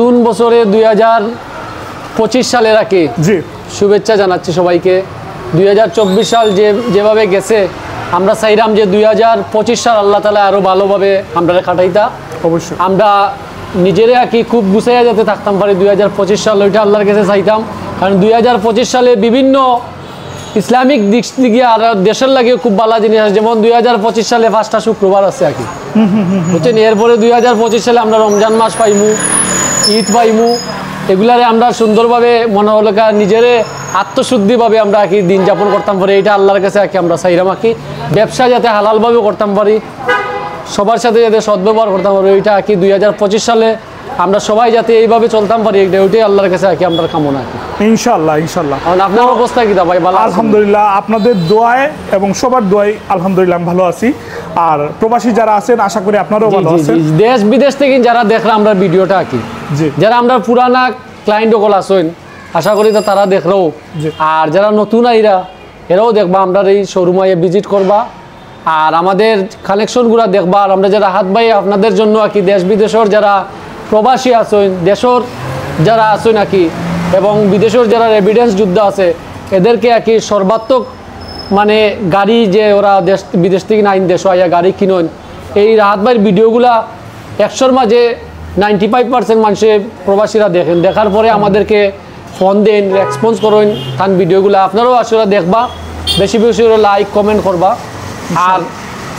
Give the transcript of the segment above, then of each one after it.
নতুন বছরে 2025 সালের আগে জি শুভেচ্ছা জানাচ্ছি সবাইকে। 2024 সাল যেভাবে গেছে আমরা চাইলাম যে 2025 সাল আল্লাহ তাআলা আরো ভালোভাবে আমরা কাটাইতা। অবশ্যই আমরা নিজেরা কি খুব গুছাইয়া যেতে থাকতাম পারি 2025 সাল, ওইটা আল্লাহর কাছে চাইতাম। কারণ 2025 সালে বিভিন্ন ইসলামিক দিক থেকে আর দেশের লাগে খুব ভালো জিনিস আছে। যেমন 2025 সালে 5টা শুক্রবার আছে আর কি, বুঝছেন। এরপরে 2025 সালে আমরা রমজান মাস পাইমু, ঈদ পাইমু, এগুলারে আমরা সুন্দরভাবে মনে হলো নিজেরে আত্মশুদ্ধিভাবে আমরা কি দিন যাপন করতাম পারি, এইটা আল্লাহর কাছে আর কি আমরা চাইলাম আর কি। ব্যবসা যাতে হালালভাবে করতাম পারি, সবার সাথে যাতে সদ্ব্যবহার করতাম পারি, ওইটা আর কি 2025 সালে আমরা সবাই যাতে এইভাবে চলতাম পারি, ওইটাই আল্লাহর কাছে আর কি আমরা কামনা আর কি। ইনশাআল্লাহ ইনশাআল্লাহ। আপনার অবস্থা কি ভাই? ভালো আলহামদুলিল্লাহ, আপনাদের দোয়ায় এবং সবার দোয়ায় আলহামদুলিল্লাহ আমি ভালো আছি। আর প্রবাসী যারা আছেন আশা করি আপনারাও ভালো আছেন। দেশ বিদেশ থেকে যারা দেখলাম আমরা ভিডিওটা আর কি, যারা আমরা পুরানা ক্লায়েন্ট সকল আছেন আশা করি তো তারা দেখলো, আর যারা নতুন আইরা এরাও দেখবা আমরা এই শোরুমে ভিজিট করবা আর আমাদের কালেকশনগুলো দেখবা। আর আমরা যারা হাত ভাই আপনাদের জন্য আর কি দেশ বিদেশের যারা প্রবাসী আছেন, দেশের যারা আছেন আর কি, এবং বিদেশের যারা এভিডেন্স যোদ্ধা আছে এদেরকে আর কি সর্বাত্মক মানে গাড়ি যে ওরা দেশ বিদেশ থেকে নাইন দেশ আইয়া গাড়ি কিনেন, এই রাহাত ভাইয়ের ভিডিওগুলা 100-র মাঝে 95% মানুষে প্রবাসীরা দেখেন, দেখার পরে আমাদেরকে ফোন দেন, রেসপন্স করেন তান ভিডিওগুলো। আপনারাও আসলে দেখবা, বেশি বেশি লাইক কমেন্ট করবা আর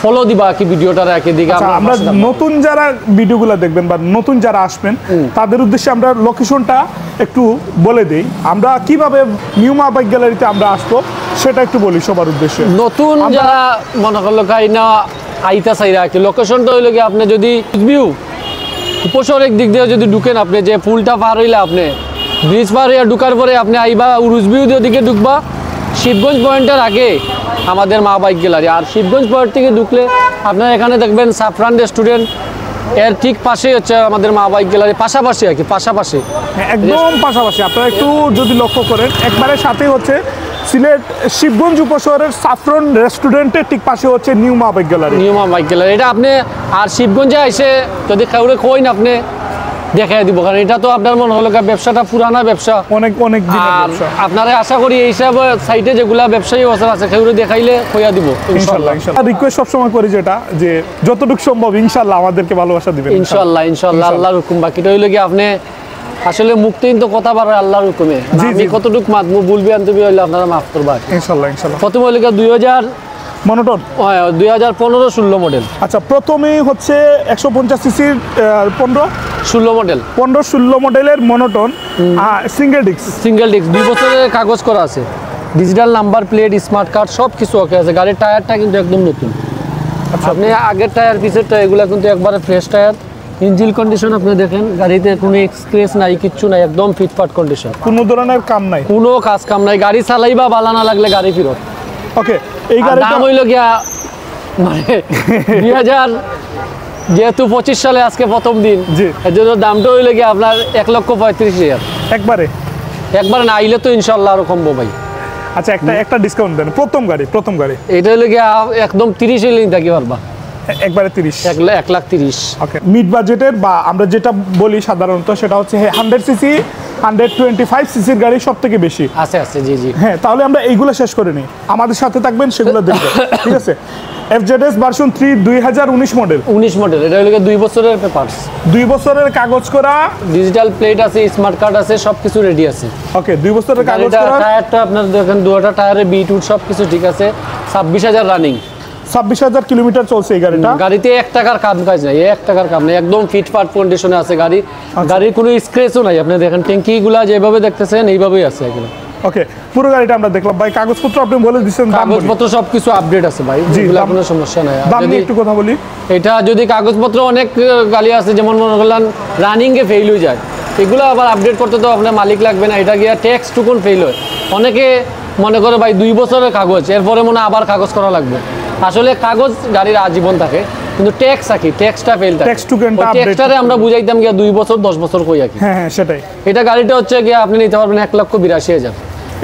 ফলো দিবা কি ভিডিওটা রেখে দিকে। আমরা নতুন যারা ভিডিওগুলো দেখবেন বা নতুন যারা আসবেন তাদের উদ্দেশ্যে আমরা লোকেশনটা একটু বলে দেই, আমরা কিভাবে নিউ মা বাইক গ্যালারিতে আমরা আসবো সেটা একটু বলি সবার উদ্দেশ্যে। নতুন যারা মনে করলো না আইতা চাইরা আর কি, লোকেশনটা হইলো কি আপনি যদি ভিউ উপশহরের দিক দিয়ে যদি ঢুকেন, আপনি যে পুলটা পার হইলে আপনি ব্রিজ পার হইয়া ঢুকার পরে আপনি আইবা উরুজবিউ দিকে ঢুকবা, শিবগঞ্জ পয়েন্টের আগে আমাদের মা বাইক গ্যালারি। আর শিবগঞ্জ পয়েন্ট থেকে ঢুকলে আপনারা এখানে দেখবেন সাফরান রেস্টুরেন্ট, এর ঠিক পাশেই হচ্ছে আমাদের মা বাইক গ্যালারি, পাশাপাশি আর কি, পাশাপাশি একদম পাশাপাশি। আপনারা একটু যদি লক্ষ্য করেন একবারে সাথে হচ্ছে সিলেট শিবগঞ্জ উপশহরের সাফরান রেস্টুরেন্টের ঠিক পাশে হচ্ছে নিউ মা বাইক গ্যালারি। নিউ মা বাইক গ্যালারি এটা আপনি আর শিবগঞ্জে এসে যদি কাউরে কইন আপনি দেখাই দিব, কারণ এটা তো আপনার মনে হলো ব্যবসাটা পুরানা ব্যবসা, অনেক অনেক দিনের ব্যবসা। আপনারা আশা করি এই সব সাইটে যেগুলা ব্যবসায়ী অবস্থা আছে সেগুলো দেখাইলে কইয়া দিব ইনশাআল্লাহ। ইনশাআল্লাহ রিকোয়েস্ট সবসময় করি যেটা যে যতটুকু সম্ভব ইনশাআল্লাহ আমাদেরকে ভালোবাসা দিবেন ইনশাআল্লাহ। ইনশাআল্লাহ আল্লাহর হুকুম, বাকিটা হইলো কি আপনি আসলে মুক্তিন তো কথা বাড়ে আল্লাহর হুকুমে, আমি কতটুকু মাতমু বলবি আনতে হইলে আপনারা মাফ করবা ইনশাআল্লাহ। ইনশাআল্লাহ প্রথম হইলো 2000 মনোটন 2015-16 মডেল। আচ্ছা, প্রথমেই হচ্ছে 150 সিসির 15-16 মডেল, 15-16 মডেলের মনোটন সিঙ্গেল ডিস্ক। 2 বছরের কাগজ করা আছে, digital number plate, smart card সব কিছু ওকে আছে। গাড়ির টায়ারটা কিন্তু একদম নতুন। আচ্ছা, আপনি আগের টায়ার পিছের টায়ার এগুলো কিন্তু একবারে ফ্রেশ টায়ার। ইঞ্জিন কন্ডিশন আপনি দেখেন, গাড়িতে কোনো স্ক্র্যাচ নাই, কিচ্ছু নাই, একদম ফিটফাট কন্ডিশন, কোনো ধরনের কাম নাই, কোনো কাম নাই। গাড়ি চালাইবা ভালো না লাগলে গাড়ি ফেরত। ওকে, এই গাড়ির দাম হইল গিয়া মানে 2000 যেহেতু 25 সালে আজকে প্রথম দিন, এর জন্য দামটা হইল গিয়া আপনার 1,35,000। একবারে না আইলে তো ইনশাআল্লাহ আরো কমবো ভাই। আচ্ছা, একটা ডিসকাউন্ট দেন। প্রথম গাড়ি এটা হইল গিয়া একদম 30 হইলেই থাকি পারবা, একবারে 30, 1,30,000। ওকে, মিড বাজেটের বা আমরা যেটা বলি সাধারণত সেটা হচ্ছে 100 সিসি 125 সিসির গাড়ি সব থেকে বেশি আছে। জি জি, হ্যাঁ। তাহলে আমরা এইগুলো শেষ করে নিই, আমাদের সাথে থাকবেন, সেগুলো দেখবেন, ঠিক আছে। FZS version 3 2019 model. এটা হলো 2 বছরের পেপারস, 2 বছরের কাগজ করা, ডিজিটাল প্লেট আছে, স্মার্ট কার্ড আছে, সবকিছু রেডি আছে। ওকে, 2 বছরের কাগজ করা। টায়ারটা আপনারা দেখেন, দুটো টায়ারে বিট উড সবকিছু ঠিক আছে। 26,000 রানিং, 26,000 কিলোমিটার চলছে এই গাড়িটা। গাড়িতে 1 টাকার কাজ নাই, 1 টাকার কাম নাই, একদম ফিটফাট কন্ডিশনে আছে গাড়ি। গাড়ির কোনো স্ক্র্যাচও নাই, আপনি দেখেন ট্যাঙ্কিগুলা যেভাবে দেখতেছেন এইভাবেই আছে এগুলো। ওকে, পুরো গাড়িটা আমরা দেখলাম ভাই। কাগজপত্র আপনি বলে দিচ্ছেন, কাগজপত্র সবকিছু আপডেট আছে ভাই, এগুলো কোনো সমস্যা নাই। দাম নিয়ে একটু কথা বলি। এটা যদি কাগজপত্র অনেক গাড়ি আছে যেমন মনে করলেন রানিং এ ফেল হয়ে যায়, এগুলো আবার আপডেট করতে তো আপনার মালিক লাগবে না, এটা গিয়া ট্যাক্স টুকুন ফেল হয়। অনেকে মনে করে ভাই 2 বছরের কাগজ, এরপরে মনে আবার কাগজ করা লাগবে। আসলে কাগজ গাড়ির আজীবন থাকে, কিন্তু ট্যাক্স কি ট্যাক্সটা ফেল থাকে, ট্যাক্সটারে আমরা বুঝাইতাম গিয়া 2 বছর 10 বছর কই আর কি। হ্যাঁ, সেটাই। এটা গাড়িটা হচ্ছে গিয়া আপনি নিতে পারবেন 1,82,000।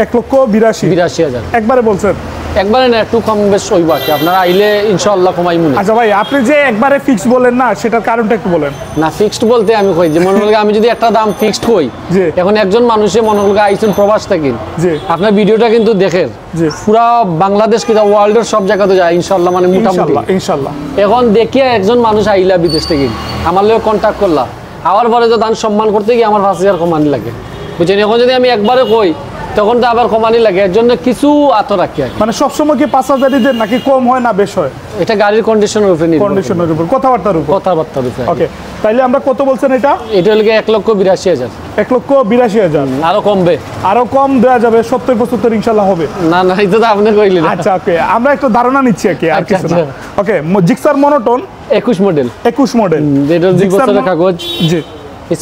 1,82,000 একবারে বলছেন। একবারে না একটু কম বেশ হইব আর কি, আপনারা আইলে ইনশাআল্লাহ কমাই মনে। আচ্ছা ভাই, আপনি যে একবারে ফিক্স বলেন না, সেটার কারণটা একটু বলেন। না ফিক্সড বলতে আমি কই যে মনে করি আমি যদি একটা দাম ফিক্সড কই, জি। এখন একজন মানুষে মনে করি আইছেন প্রবাস থেকে, জি। আপনার ভিডিওটা কিন্তু দেখেন জি। পুরা বাংলাদেশ কিংবা ওয়ার্ল্ডের সব জায়গাতে যায় ইনশাআল্লাহ, মানে মোটামুটি ইনশাআল্লাহ ইনশাআল্লাহ। এখন দেখিয়ে একজন মানুষ আইলা বিদেশ থেকে আমার লোক কন্ট্যাক্ট করলা, আবার পরে তো দান সম্মান করতে গিয়ে আমার 5,000 কমানি লাগে, বুঝছেন? এখন যদি আমি একবারে কই তখন তো আবার কমানি লাগে, এর জন্য কিছু আত রাখি আর কি। মানে সবসময় কি 5,000 দেন নাকি কম হয় না বেশ হয়? এটা গাড়ির কন্ডিশনের উপরে নির্ভর করে। কন্ডিশনের উপর, কথাবার্তার উপর। কথাবার্তার উপরে। ওকে, তাইলে আমরা কত বলছেন এটা? এটা হলো 1,82,000। 1,82,000। আরো কমবে? আরো কম দেওয়া যাবে, 70-75 ইনশাআল্লাহ হবে। না না, এটা তো আপনি কইলেন। আচ্ছা ওকে, আমরা একটা ধারণা নিচ্ছি আর কি, আর আচ্ছা, কিছু না। আচ্ছা। ওকে, জিক্সার মনোটন 21 মডেল। 21 মডেল। যেটা 2 জিক্সার বছরের কাগজ, জি।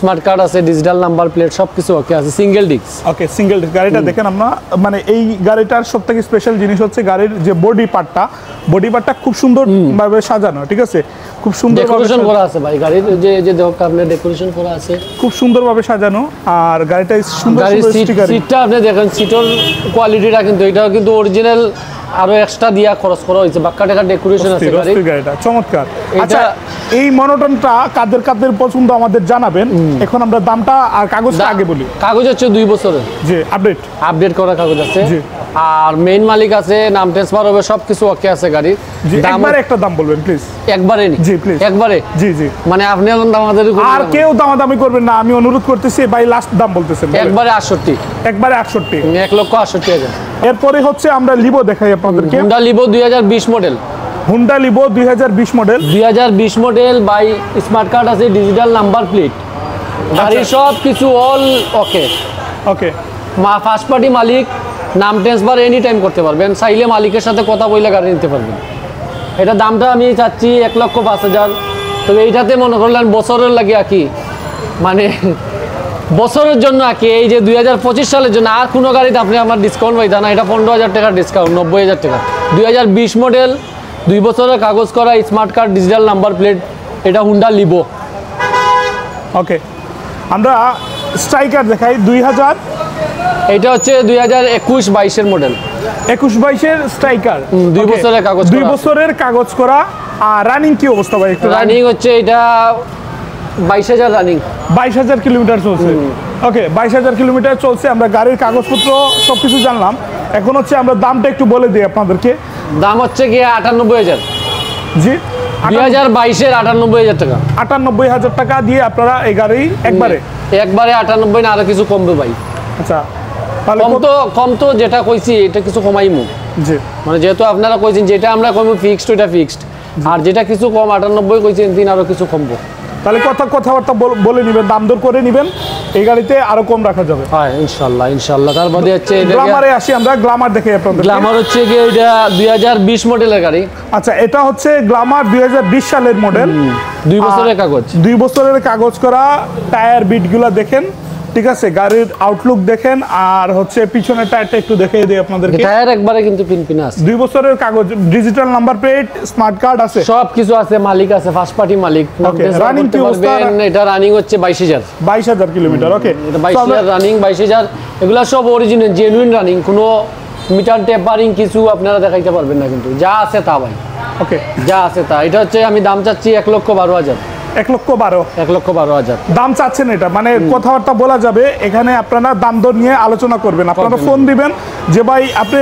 স্মার্ট কার্ড আছে, ডিজিটাল নাম্বার প্লেট সবকিছু ওকে আছে, সিঙ্গেল ডিস্ক। ওকে, সিঙ্গেল গাড়িটা দেখেন আমরা, মানে এই গাড়িটার সবথেকে স্পেশাল জিনিস হচ্ছে গাড়ির যে বডি পার্টটা খুব সুন্দর ভাবে সাজানো, ঠিক আছে? খুব সুন্দর ডেকোরেশন করা আছে ভাই গাড়ির, যে যে দেখো আপনি ডেকোরেশন করা আছে, খুব সুন্দরভাবে সাজানো। আর গাড়িটা সুন্দর গাড়ির সুন্দর স্টিকার। সিটটা আপনি দেখেন, সিটের কোয়ালিটিটা কিন্তু এটাও কিন্তু অরিজিনাল, আরো এক্সট্রা দিয়া খরচ করা হয়েছে, বাক্কা টাকা ডেকোরেশন আছে গাড়ির। গাড়িটা চমৎকার। এটা- আচ্ছা, এই মনোটনটা কাদের পছন্দ আমাদের জানাবেন। এখন আমরা দামটা আর কাগজটা আগে বলি। কাগজ হচ্ছে 2 বছরের, জি, আপডেট করা কাগজ আছে। জি। আর মেইন মালিক আছে, নাম ট্রান্সফার হবে, সবকিছু ওকে আছে গাড়ির। জি, দাম একবারে একটা দাম বলবেন প্লিজ। একবারে নি? জি, please। একবারে। জি জি। মানে আপনি এখন দামাদারি করবেন আর না? কেউ দামাদামি করবেন না, আমি অনুরোধ করতেছি ভাই, লাস্ট দাম বলতেছেন বলেন। একবারে 68। একবারে 68। 1,68,000। এরপরে হচ্ছে আমরা লিভো দেখাই আপনাদেরকে। Honda Livo 2020 model. Honda Livo 2020 model. 2020 model by smart card আছে, ডিজিটাল নাম্বার প্লেট, গাড়ির সব কিছু all okay. Okay, first party মালিক, নাম ট্রান্সফার এনি টাইম করতে পারবেন, চাইলে মালিকের সাথে কথা বলে গাড়ি নিতে পারবেন। এটা দামটা আমি চাচ্ছি 1,05,000। তবে এইটাতে মনে করলেন বছরের লাগে কি, মানে বছরের জন্য কি, এই যে 2025 সালের জন্য আর কোনো গাড়িতে আপনি আমার ডিসকাউন্ট পাইতেন না। এটা 15,000 টাকার ডিসকাউন্ট, 90,000 টাকা। 2020 মডেল, 2 বছরের কাগজ করা, smart card, digital number plate, এটা হুন্ডা লিভো। ওকে, আমরা স্ট্রাইকার দেখাই 2000। এটা হচ্ছে 2021-22 মডেল। 21-22 স্ট্রাইকার, 2 বছরের কাগজ 2 করা। বছরের কাগজ করা। আর রানিং কি অবস্থা ভাই? একটু রানিং হচ্ছে এটা 22,000 রানিং। 22,000 কিলোমিটার চলছে। ওকে, 22,000 কিলোমিটার চলছে। আমরা গাড়ির কাগজপত্র সবকিছু জানলাম। এখন হচ্ছে আমরা দামটা একটু বলে দিই আপনাদেরকে। দাম হচ্ছে কি 98,000। জি, 2022-এর 98,000 টাকা। 98,000 টাকা দিয়ে আপনারা এই গাড়ি একবারে। একবারে 98 না, আরো কিছু কমবে ভাই। আচ্ছা, তাহলে কম তো যেটা কইছি এটা কিছু কমাইমু, জি, মানে যেহেতু আপনারা কইছেন যেটা আমরা কমবো ফিক্সড, ওইটা ফিক্সড। আর যেটা কিছু কম 98 কইছেন, তিন আরো কিছু কমবো। তাহলে কথাবার্তা বলে নেবেন, দাম দর করে নেবেন, এই গাড়িতে আরো কম রাখা যাবে। হ্যাঁ ইনশাআল্লাহ ইনশাআল্লাহ। তারপরে হচ্ছে গ্ল্যামারে আসি আমরা, গ্ল্যামার দেখে আপনাদের। গ্ল্যামার হচ্ছে কি এটা 2020 মডেলের গাড়ি। আচ্ছা, এটা হচ্ছে গ্ল্যামার 2020 সালের মডেল। 2 বছরের কাগজ। 2 বছরের কাগজ করা। টায়ার বিটগুলো দেখেন, ঠিক আছে? গাড়ির আউটলুক দেখেন, আর হচ্ছে পিছনের টায়ারটা একটু দেখিয়ে দিই আপনাদেরকে। টায়ার একবারে কিন্তু পিনপিন আছে। 2 বছরের কাগজ, digital number plate, smart card আছে, সব কিছু আছে, মালিক আছে, ফার্স্ট পার্টি মালিক। রানিং কি অবস্থা? এটা রানিং হচ্ছে 22,000। 22,000 কিলোমিটার। ওকে, এটা 22,000 রানিং, 22,000। এগুলা সব অরিজিনাল জেনুইন রানিং, কোনো মিটার টেপারিং কিছু আপনারা দেখাইতে পারবেন না, কিন্তু যা আছে তা ভাই। ওকে, যা আছে তা। এটা হচ্ছে আমি দাম চাচ্ছি 1,12,000। 1,12,000 1,12,000 দাম চাচ্ছেন। এটা মানে কথাবার্তা বলা যাবে এখানে, আপনারা দাম দর নিয়ে আলোচনা করবেন। আপনারা ফোন দিবেন যে ভাই আপনি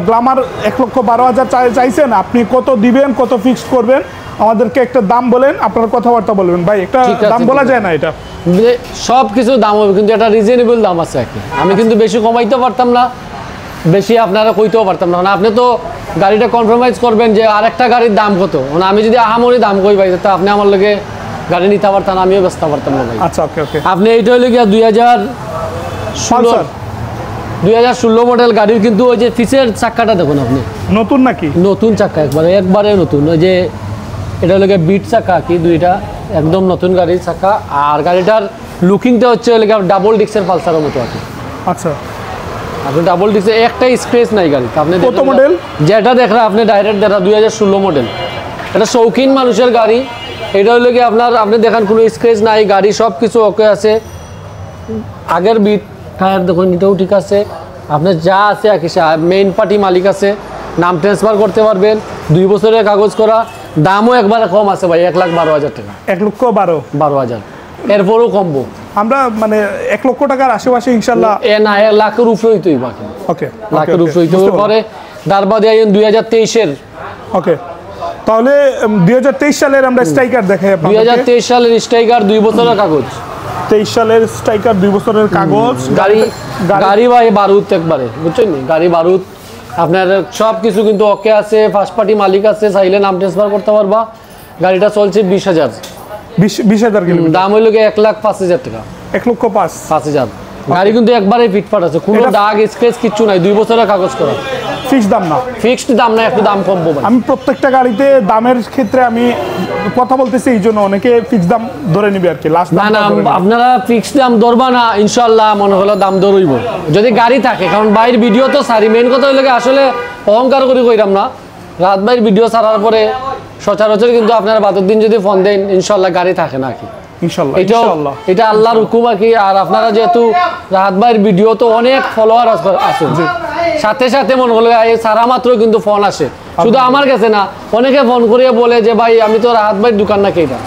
গ্ল্যামার 1,12,000 চাইছেন, আপনি কত দিবেন, কত ফিক্সড করবেন, আমাদেরকে একটা দাম বলেন, আপনার কথাবার্তা বলবেন। ভাই একটা দাম বলা যায় না এটা? সব কিছু দাম হবে, কিন্তু এটা রিজনেবল দাম আছে আর কি। আমি কিন্তু বেশি কমাইতেও পারতাম না, বেশি আপনারা কইতেও পারতাম না। আপনি তো গাড়িটা কম্প্রোমাইজ করবেন যে আরেকটা গাড়ির দাম কত, মানে আমি যদি আহামরি দাম কই ভাই, তো আপনি আমার লগে গাড়ি নিতে পারতেন, আমিও বেচতে পারতাম না ভাই। আচ্ছা, ওকে ওকে। আপনি এইটা হইলে গিয়া 2016 মডেল গাড়ির, কিন্তু ওই যে পিছের চাক্কাটা দেখুন আপনি, নতুন নাকি? নতুন চাক্কা, একবারে নতুন। ওই যে এটা হলো বিট চাক্কা কি, দুইটা একদম নতুন গাড়ির চাক্কা। আর গাড়িটার লুকিংটা হচ্ছে ডাবল ডিক্সের পালসারের মতো আর কি। আচ্ছা, আপনি ডাবল ডিক্সে একটা স্ক্র্যাচ নাই গাড়িতে। আপনি কত মডেল? যেটা দেখরা আপনি ডাইরেক্ট দেখা 2016 মডেল। এটা শৌখিন মানুষের গাড়ি। এটা হলো কি আপনি দেখেন কোনো স্ক্র্যাচ নাই, গাড়ি সব কিছু ওকে আছে। আগের বিট টায়ার দেখুন, এটাও ঠিক আছে। আপনার যা আছে আর কি, মেইন পার্টি মালিক আছে, নাম ট্রান্সফার করতে পারবেন, 2 বছরের কাগজ করা, দামও একবারে কম আছে ভাই, 1,12,000 টাকা। 1,12,000 এরপরও কমবো আমরা মানে 1 লক্ষ টাকার আশেপাশে ইনশাল্লাহ। না 1 লাখের উপরে হইতেই বাকি, ওকে লাখের উপরে হইতে পরে। তারপরে 2023-এর ওকে, তাহলে 2023 সালের আমরা স্ট্রাইকার দেখাই আপনাদের। 2023 সালের স্ট্রাইকার 2 বছরের কাগজ। 23 সালের স্ট্রাইকার 2 বছরের কাগজ। গাড়ি ভাই বারুদ একবারে, বুঝছেন? গাড়ি বারুদ, আপনার সব কিছু কিন্তু ওকে আছে, ফার্স্ট পার্টি মালিক আছে, চাইলে নাম ট্রান্সফার করতে পারবা। গাড়িটা চলছে 20,000 কিলোমিটার। দাম হইল 1,05,000 টাকা। 1,05,000 গাড়ি কিন্তু একবারে ফিটফাট আছে, কোনো দাগ স্ক্র্যাচ কিচ্ছু নাই, 2 বছরের কাগজ করা। ফিক্সড দাম না? ফিক্সড দাম না, একটু দাম কমবো ভাই। আমি প্রত্যেকটা গাড়িতে দামের ক্ষেত্রে আমি কথা বলতেছি, এই জন্য অনেকে ফিক্সড দাম ধরে নিবে আর কি, লাস্ট না না, আপনারা ফিক্সড দাম ধরবা না, ইনশাআল্লাহ মনে হলো দাম ধরইব যদি গাড়ি থাকে। কারণ বাইরের ভিডিও তো সারি, মেন কথা হইলে আসলে অহংকার করে কইরাম না, রাত বাইরের ভিডিও ছাড়ার পরে সচরাচর কিন্তু আপনারা বাতের দিন যদি ফোন দেন, ইনশাআল্লাহ গাড়ি থাকে না কি, ইনশাআল্লাহ। এটা আল্লাহর হুকুম আর কি। আর আপনারা যেহেতু রাত বাইরের ভিডিও তো অনেক ফলোয়ার আছে, সাথে সাথে মনে হলো সারা মাত্র কিন্তু ফোন আসে, শুধু আমার কাছে না, অনেকে ফোন করে বলে যে ভাই আমি তো রাত বাইর দোকান নাকি, এটা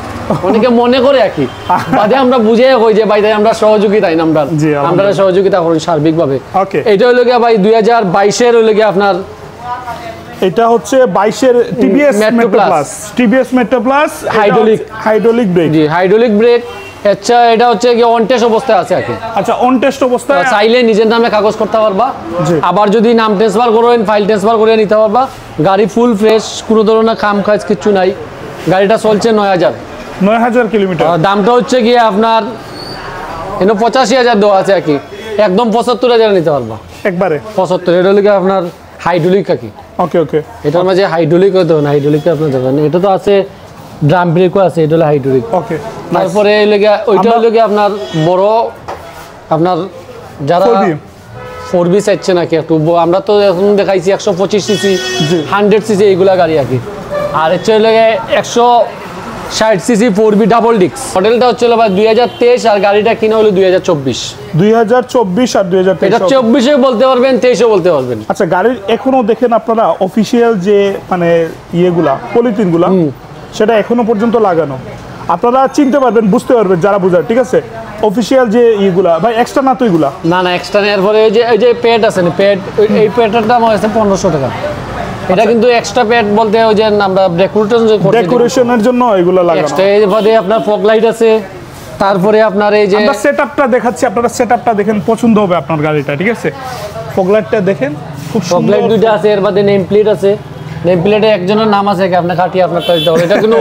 অনেকে মনে করে আর কি। বাদে আমরা বুঝে কই যে ভাই আমরা সহযোগিতা আমরা সহযোগিতা করি সার্বিকভাবে। এটা হইল গিয়ে ভাই 2022-এর হইল গিয়ে আপনার, এটা হচ্ছে 22-এর TVS Metro Plus hydraulic brake. জি, হাইড্রোলিক ব্রেক। আচ্ছা, এটা হচ্ছে কি অন টেস্ট অবস্থায় আছে আর কি। আচ্ছা, অন টেস্ট অবস্থায়, চাইলে নিজের নামে কাগজ করতে পারবা, আবার যদি নাম ট্রান্সফার করেন ফাইল ট্রান্সফার করে নিতে পারবা। গাড়ি ফুল ফ্রেশ, কোনো ধরনের কাম কাজ কিছু নাই। গাড়িটা চলছে 9,000 কিলোমিটার। দামটা হচ্ছে গিয়ে আপনার 85,000 দেওয়া আছে আর কি, একদম 75,000 নিতে পারবা একবারে 75। এটা হলো আপনার হাইড্রোলিক আর কি। ওকে ওকে, এটার মাঝে হাইড্রোলিক হতে হবে না, হাইড্রোলিক আপনার দেখেন, এটা তো আছে ড্রাম ব্রেকও আছে, এটা হলো হাইড্রোলিক। ওকে, তারপরে ওইটা হলো গিয়ে আপনার বড়, আপনার যারা 4B চাইছে নাকি একটু, আমরা তো এখন দেখাইছি 125 সিসি 100 সিসি এইগুলা গাড়ি আর কি। আর হচ্ছে হলো 160 সিসি 4B ডাবল ডিস্ক। মডেলটা হচ্ছে ভাই 2023, আর গাড়িটা কিনা হলো 2024 আর 2023। এটা 24-এ বলতে পারবেন, 23-এ বলতে পারবেন। আচ্ছা, গাড়ির এখনো দেখেন আপনারা অফিসিয়াল যে মানে ইয়েগুলা পলিথিনগুলা, সেটা এখনো পর্যন্ত লাগানো, আপনারা চিনতে পারবেন, বুঝতে পারবেন যারা বুঝার, ঠিক আছে? অফিসিয়াল যে ইগুলা ভাই এক্সট্রা না, তো এগুলা না না এক্সট্রা নেওয়ার পরে এই যে প্যাড আছে না, প্যাড, এই প্যাডটার দাম হচ্ছে 1500 টাকা। এটা কিন্তু এক্সট্রা প্যাড বলতে ওই যে আমরা ডেকোরেশনের জন্য এগুলা লাগানো। এক্সট্রা এর বাদে আপনার ফগ লাইট আছে, তারপরে আপনার এই যে আমরা সেটআপটা দেখাচ্ছি, আপনারা সেটআপটা দেখেন, পছন্দ হবে আপনার গাড়িটা, ঠিক আছে? ফগ লাইটটা দেখেন, খুব ফগ লাইট দুইটা আছে, এর বাদে নেম প্লেট আছে, নেম প্লেটে একজনের নাম আছে কি, আপনি কাটিয়ে আপনার টাইট দাও। এটা কিন্তু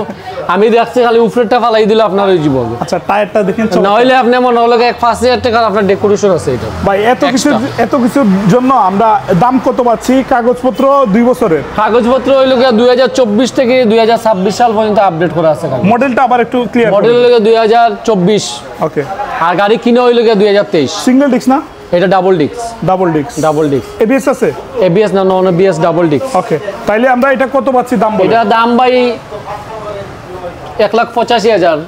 আমি দেখছি খালি উপরেরটা ফালাই দিলে আপনার ওই জীবন। আচ্ছা, টায়ারটা দেখেন, নইলে আপনি মনে হলো 5,000 টাকার আপনার ডেকোরেশন আছে। এটা ভাই এত কিছুর জন্য আমরা দাম কত পাচ্ছি? কাগজপত্র 2 বছরের কাগজপত্র হইলো 2024 থেকে 2026 সাল পর্যন্ত আপডেট করা আছে। মডেলটা আবার একটু ক্লিয়ার। মডেল হইলো 2024। ওকে, আর গাড়ি কিনা হইলো 2023। সিঙ্গেল ডিস্ক না? এটা ডাবল ডিস্ক। এবিএস আছে? এবিএস না, নন এবিএস, ডাবল ডিস্ক। ওকে, তাইলে আমরা এটা কত পাচ্ছি দাম? এটা দাম ভাই 1,85,000।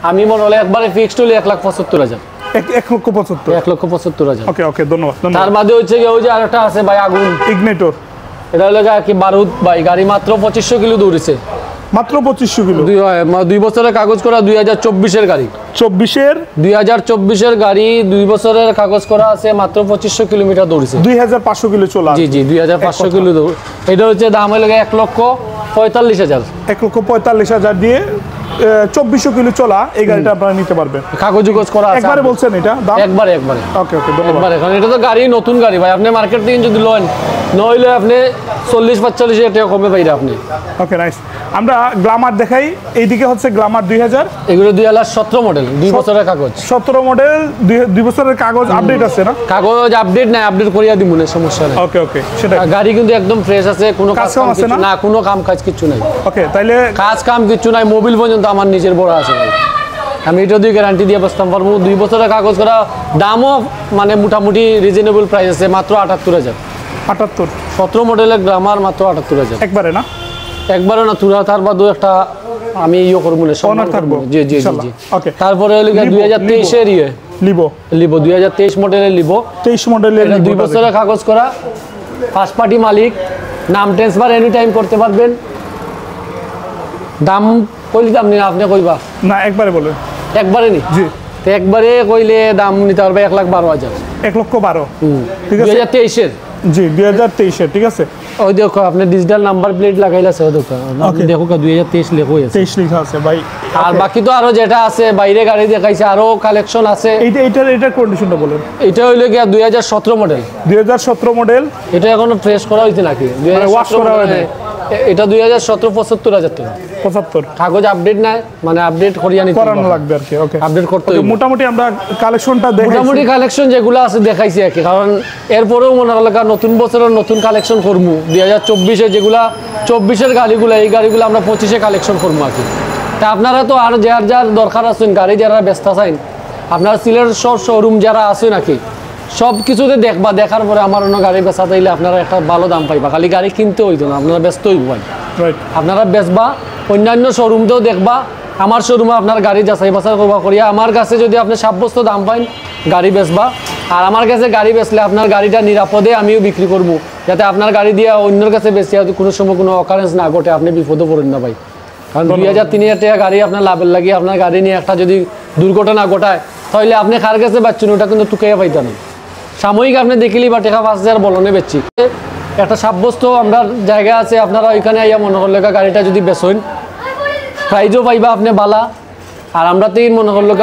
আমি মনে হলে একবারে ফিক্সড হলে 1,75,000। 1,75,000। ওকে ওকে, ধন্যবাদ। তার বাদে হচ্ছে ওই যে আরেকটা আছে ভাই, আগুন ইগনিটর। এটা হলো কি বারুদ ভাই, গাড়ি মাত্র 2500 কিলো দৌড়েছে, মাত্র 2500 কিলো। 2 বছরের কাগজ করা, 2024-এর গাড়ি। 2024-এর গাড়ি, 2 বছরের কাগজ করা আছে, মাত্র 2500 কিলোমিটার দৌড়েছে। 2500 কিলো চলা। জি জি, 2500 কিলো দৌড়। এটা হচ্ছে দাম হলো 1,45,000। 1,45,000 দিয়ে 2400 কিলো চলা এই গাড়িটা আপনারা নিতে পারবেন। কাগজ করা আছে। একবারে বলছেন এটা দাম? একবারে। ওকে ওকে, একবারে। কারণ এটা তো গাড়ি নতুন গাড়ি ভাই, আপনি মার্কেট থেকে যদি লোন নইলে আপনি 40-45,000 টাকা কমে পাইরা আপনি। ওকে, নাইস। আমরা গ্ল্যামার দেখাই, এইদিকে হচ্ছে গ্ল্যামার 2000। এগুলো 2017 মডেল, 2 বছরের কাগজ। 17 মডেল, 2 বছরের কাগজ আপডেট আছে না? কাগজ আপডেট নাই, আপডেট করিয়া দিব না, সমস্যা নাই। ওকে ওকে, সেটা গাড়ি কিন্তু একদম ফ্রেশ আছে, কোনো কাজ কাম কিছু না, কোনো কাম কাজ কিছু নাই। ওকে, তাইলে কাজ কাম কিছু নাই, মোবিল পর্যন্ত আমার নিজের বড় আছে ভাই, আমি এটা দিয়ে গ্যারান্টি দিয়ে বসতাম পারবো। 2 বছরের কাগজ করা, দামও মানে মোটামুটি রিজনেবল প্রাইস আছে, মাত্র 78,000। 78? 17 মডেলের গ্ল্যামার মাত্র 78,000। একবারে না? একবারে না, তুরা তার বাদও একটা আমি ইয়ে করবো না, অনার থাকবো। জি জি জি। ওকে, তারপরে হলো 2023-এর লিবো 2023 মডেলের লিবো। 23 মডেলের 2 বছরের কাগজ করা, ফার্স্ট পার্টি মালিক, নাম ট্রান্সফার এনি টাইম করতে পারবেন। দাম কইলে দাম নিন আপনি কইবা না একবারে বলেন। একবারে নি জি তো একবারে কইলে দাম নিতে পারবে 1,12,000। 1,12,000 ঠিক আছে 2023-এর। জি 2023 ঠিক আছে। ওই দেখো আপনি ডিজিটাল নাম্বার প্লেট লাগাইলাছে ও দেখো আপনি দেখো 2023 লেখা আছে 23 লেখা আছে ভাই। আর বাকি তো আরো যেটা আছে বাইরে গাড়ি দেখাইছে আরো কালেকশন আছে। এইটার কন্ডিশনটা বলেন। এটা হইলো গিয়া 2017 মডেল। 2017 মডেল। এটা এখনো ফ্রেশ করা হইছে নাকি? ওয়াশ করা হয়নি। এটা 2017 75,000 টাকা। 75 কাগজ আপডেট নাই মানে আপডেট করিয়া নিতে করানো লাগবে আর কি। ওকে আপডেট করতে ওকে, হইবে। মোটামুটি আমরা কালেকশনটা দেখাইছি। মোটামুটি কালেকশন যেগুলো আছে দেখাইছি আর কি, কারণ এরপরেও মনে হলো নতুন বছরের নতুন কালেকশন করবো 2024-এ যেগুলা 24-এর গাড়িগুলো এই গাড়িগুলো আমরা 25-এ কালেকশন করবো আর কি। তা আপনারা তো আর যার যার দরকার আছেন গাড়ি যারা ব্যস্ত আছেন আপনারা সিলেটের সব শোরুম যারা আছে নাকি সব কিছুতে দেখবা, দেখার পরে আমার অন্য গাড়ি বেচা তাইলে আপনারা একটা ভালো দাম পাইবা। খালি গাড়ি কিনতে হইতো না, আপনারা ব্যস্ত হইব আপনারা বেচবা, অন্যান্য শোরুমতেও দেখবা, আমার শোরুমে আপনার গাড়ি যাচাই বাছাই করবা করিয়া আমার কাছে যদি আপনি সাব্যস্ত দাম পাইন গাড়ি বেচবা। আর আমার কাছে গাড়ি বেচলে আপনার গাড়িটা নিরাপদে আমিও বিক্রি করবো, যাতে আপনার গাড়ি দিয়ে অন্যের কাছে বেশি কোনো সময় কোনো অকারেন্স না ঘটে, আপনি বিপদে পড়েন না ভাই। কারণ 2,000-3,000 টাকা গাড়ি আপনার লাভের লাগিয়ে আপনার গাড়ি নিয়ে একটা যদি দুর্ঘটনা ঘটায় তাহলে আপনি কার কাছে পাচ্ছেন ওটা কিন্তু টুকাইয়া পাইতেন না। সাময়িক আপনি দেখিলি বা টাকা 5,000 বলনে বেচছি একটা সাব্যস্ত আমরা জায়গা আছে, আপনারা ওইখানে আইয়া মনে করলে গাড়িটা যদি বেচেন প্রাইজও পাইবা আপনি বালা। আর আমরা তো মনে করলো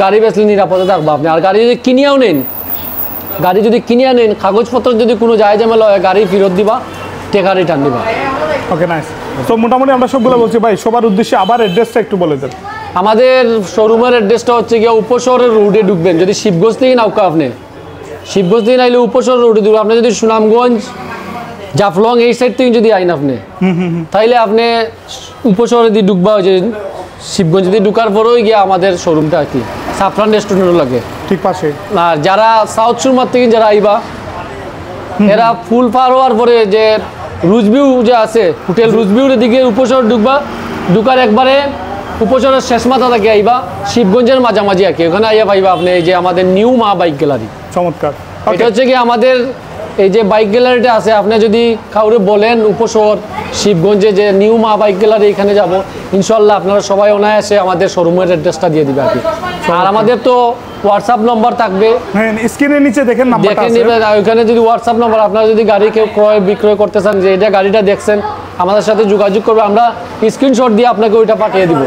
গাড়ি বেচলে নিরাপদে থাকবো আপনি। আর গাড়ি যদি কিনিয়াও নেন, গাড়ি যদি কিনিয়া নেন কাগজপত্র যদি কোনো যায় ঝামেলা হয় গাড়ি ফেরত দিবা, টাকা রিটার্ন দিবা। Okay nice. তো মোটামুটি আমরা সবগুলো বলছি ভাই, সবার উদ্দেশ্যে আবার অ্যাড্রেসটা একটু বলে দেন। আমাদের শোরুমের অ্যাড্রেসটা হচ্ছে গিয়ে উপশহরের রোডে ঢুকবেন। যদি শিবগঞ্জ থেকে নাউকা আপনি শিবগঞ্জ থেকে নাইলে উপশহর রোডে ঢুকবেন। আপনি যদি সুনামগঞ্জ জাফলং এই সাইড থেকে যদি আইন আপনি তাইলে আপনি উপশহরে দিয়ে ঢুকবা, যে শিবগঞ্জ দিয়ে ঢুকার পরেই গিয়ে আমাদের শোরুমটা আর কি সাফরান রেস্টুরেন্টও লাগে ঠিক পাশে। আর যারা সাউথ সুরমার থেকে যারা আইবা এরা ফুল পার হওয়ার পরে যে রুজভিউ যে আছে হোটেল রুজভিউর দিকে উপশহর ঢুকবা, ঢুকার একবারে উপশহরের শেষ মাথা থেকে আইবা শিবগঞ্জের মাঝামাঝি আর কি, ওখানে আইয়া পাইবা আপনি এই যে আমাদের নিউ মা বাইক গ্যালারি। চমৎকার। এটা হচ্ছে কি আমাদের এই যে বাইক গ্যালারিটা আছে, আপনি যদি কাউরে বলেন উপশহর শিবগঞ্জে যে নিউ মা বাইক গ্যালারি এখানে যাব, ইনশাল্লাহ আপনারা সবাই অনায়াসে আমাদের শোরুমের অ্যাড্রেসটা দিয়ে দিবে আর কি। আর আমাদের তো হোয়াটসঅ্যাপ নম্বর থাকবে, হ্যাঁ স্ক্রিনের নিচে দেখেন নাম্বারটা দেখে আছে। নেবেন ওইখানে যদি হোয়াটসঅ্যাপ নম্বর, আপনারা যদি গাড়ি কেউ ক্রয় বিক্রয় করতে চান যে এটা গাড়িটা দেখছেন আমাদের সাথে যোগাযোগ করবে, আমরা স্ক্রিনশট দিয়ে আপনাকে ওইটা পাঠিয়ে দিব।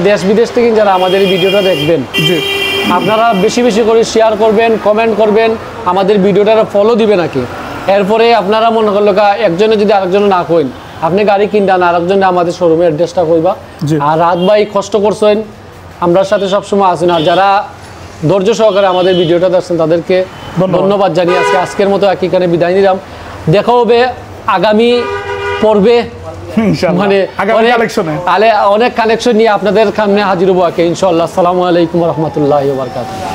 দেশ বিদেশ থেকে যারা আমাদের এই ভিডিওটা দেখবেন জি আপনারা বেশি বেশি করে শেয়ার করবেন, কমেন্ট করবেন, আমাদের ভিডিওটা ফলো দিবেন নাকি। এরপরে আপনারা মনে করলো একজনে যদি আরেকজনে না কইন আপনি গাড়ি কিনবেন আরেকজনে আমাদের শোরুমের অ্যাড্রেসটা কইবা। আর রাত ভাই কষ্ট করছেন আমরা সাথে সবসময় আসেন, আর যারা ধৈর্য সহকারে আমাদের ভিডিওটা দেখছেন তাদেরকে ধন্যবাদ জানিয়ে আজকের মতো এখানে বিদায় নিলাম। দেখা হবে আগামী পর্বে, মানে অনেক কালেকশন নিয়ে আপনাদের সামনে হাজির হবো ইনশাআল্লাহ। আসসালামু আলাইকুম ওয়া রাহমাতুল্লাহি ওয়া বারাকাতুহু।